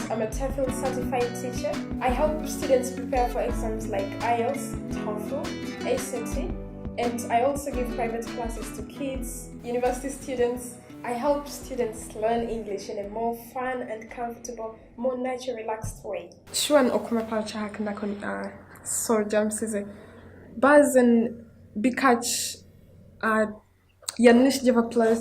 I'm a TOEFL certified teacher. I help students prepare for exams like IELTS, TOEFL, ACT, and I also give private classes to kids, university students. I help students learn English in a more fun and comfortable, more natural, relaxed way. Şu an okuma parça hakkında soracağım size. Bazen birkaç yanlış cevapları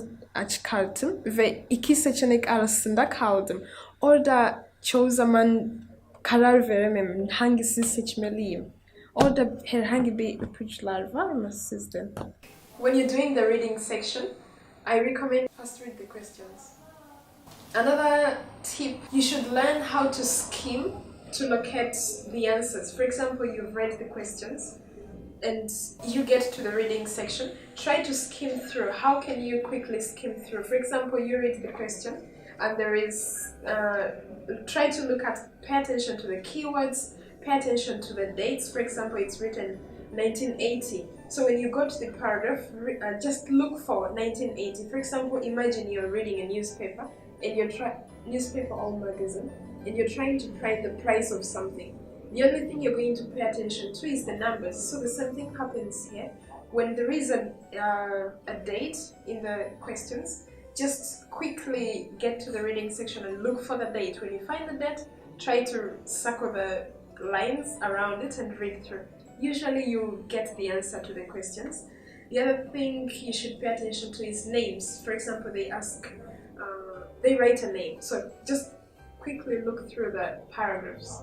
çıkarttım ve iki seçenek arasında kaldım. Orada çoğu zaman karar veremem, hangisini seçmeliyim. Orada herhangi bir ipuçlar var mı sizde? When you're doing the reading section, I recommend first read the questions. Another tip, you should learn how to skim to locate the answers. For example, you've read the questions and you get to the reading section. Try to skim through. How can you quickly skim through? For example, you read the question and there is, try to pay attention to the keywords, pay attention to the dates. For example, it's written 1980. So when you go to the paragraph, just look for 1980. For example, imagine you're reading a newspaper and newspaper or magazine, and you're trying to find the price of something. The only thing you're going to pay attention to is the numbers. So the same thing happens here. When there is a date in the questions, just quickly get to the reading section and look for the date. When you find the date, try to circle the lines around it and read through. Usually you get the answer to the questions. The other thing you should pay attention to is names. For example, they write a name. So just quickly look through the paragraphs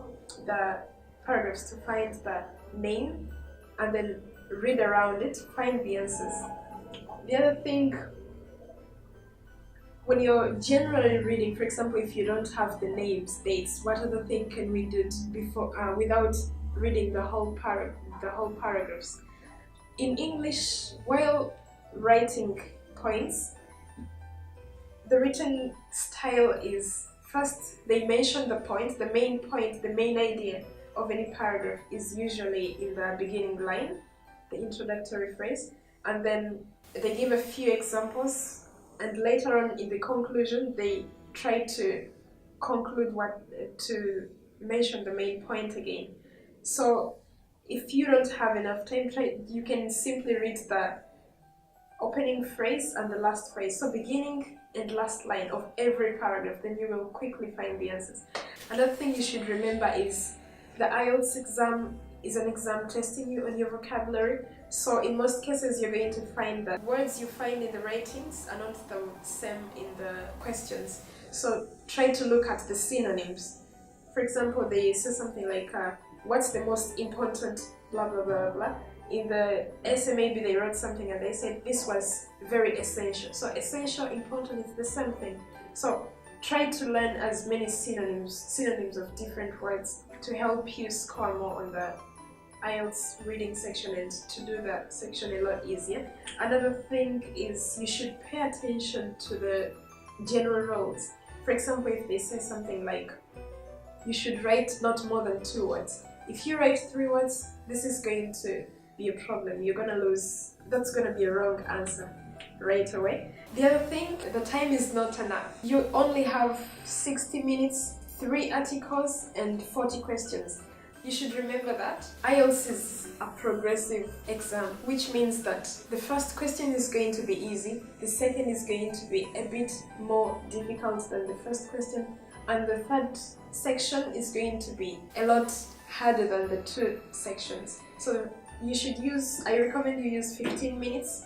to find the name and then read around it, find the answers. The other thing, when you're generally reading, for example, if you don't have the names, dates, what other thing can we do before without reading the whole paragraphs? In English, while writing points, the written style is first they mention the point, the main idea of any paragraph is usually in the beginning line, the introductory phrase, and then they give a few examples, and later on in the conclusion they try to to mention the main point again. So if you don't have enough time, you can simply read the opening phrase and the last phrase, so beginning and last line of every paragraph, then you will quickly find the answers. Another thing you should remember is the IELTS exam is an exam testing you on your vocabulary, so in most cases you're going to find that words you find in the writings are not the same in the questions. So try to look at the synonyms. For example, they say something like, what's the most important blah blah blah blah. In the essay maybe they wrote something and they said this was very essential. So essential, important is the same thing. So try to learn as many synonyms of different words to help you score more on the IELTS reading section and to do that section a lot easier. Another thing is you should pay attention to the general rules. For example, if they say something like you should write not more than 2 words. If you write 3 words, this is going to be a problem. You're gonna lose. That's gonna be a wrong answer right away. The other thing, the time is not enough. You only have 60 minutes, 3 articles and 40 questions. You should remember that. IELTS is a progressive exam, which means that the first question is going to be easy, the second is going to be a bit more difficult than the first question, and the third section is going to be a lot harder than the 2 sections. So I recommend you use 15 minutes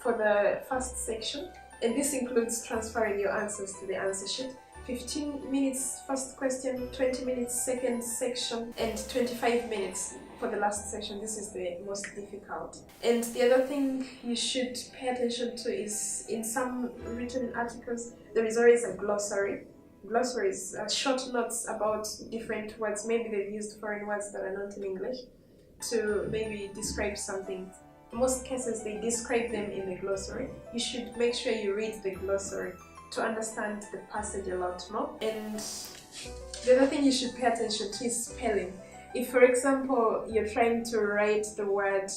for the first section, and this includes transferring your answers to the answer sheet. 15 minutes first question, 20 minutes second section, and 25 minutes for the last section. This is the most difficult. And the other thing you should pay attention to is in some written articles there is always a glossary. Glossaries are short notes about different words. Maybe they've used foreign words that are not in English to maybe describe something. In most cases they describe them in the glossary. You should make sure you read the glossary to understand the passage a lot more. And the other thing you should pay attention to is spelling. If, for example, you're trying to write the word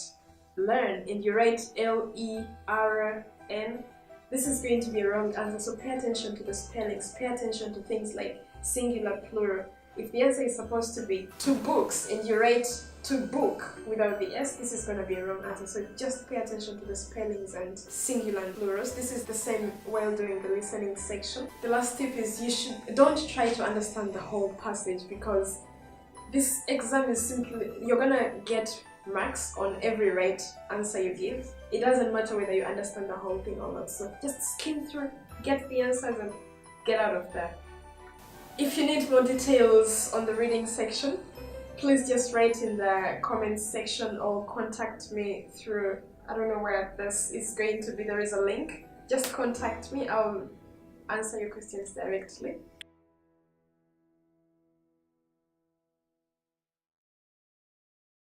learn and you write L-E-R-N, this is going to be a wrong answer, so pay attention to the spellings, pay attention to things like singular, plural. If the answer is supposed to be 2 books and you write 2 book without the S, this is going to be a wrong answer. So just pay attention to the spellings and singular and plurals. This is the same while doing the listening section. The last tip is don't try to understand the whole passage, because this exam is simply, you're gonna get marks on every right answer you give. It doesn't matter whether you understand the whole thing or not. So just skim through, get the answers and get out of there. If you need more details on the reading section, please just write in the comments section or contact me through, I don't know where this is going to be, there is a link. Just contact me, I'll answer your questions directly.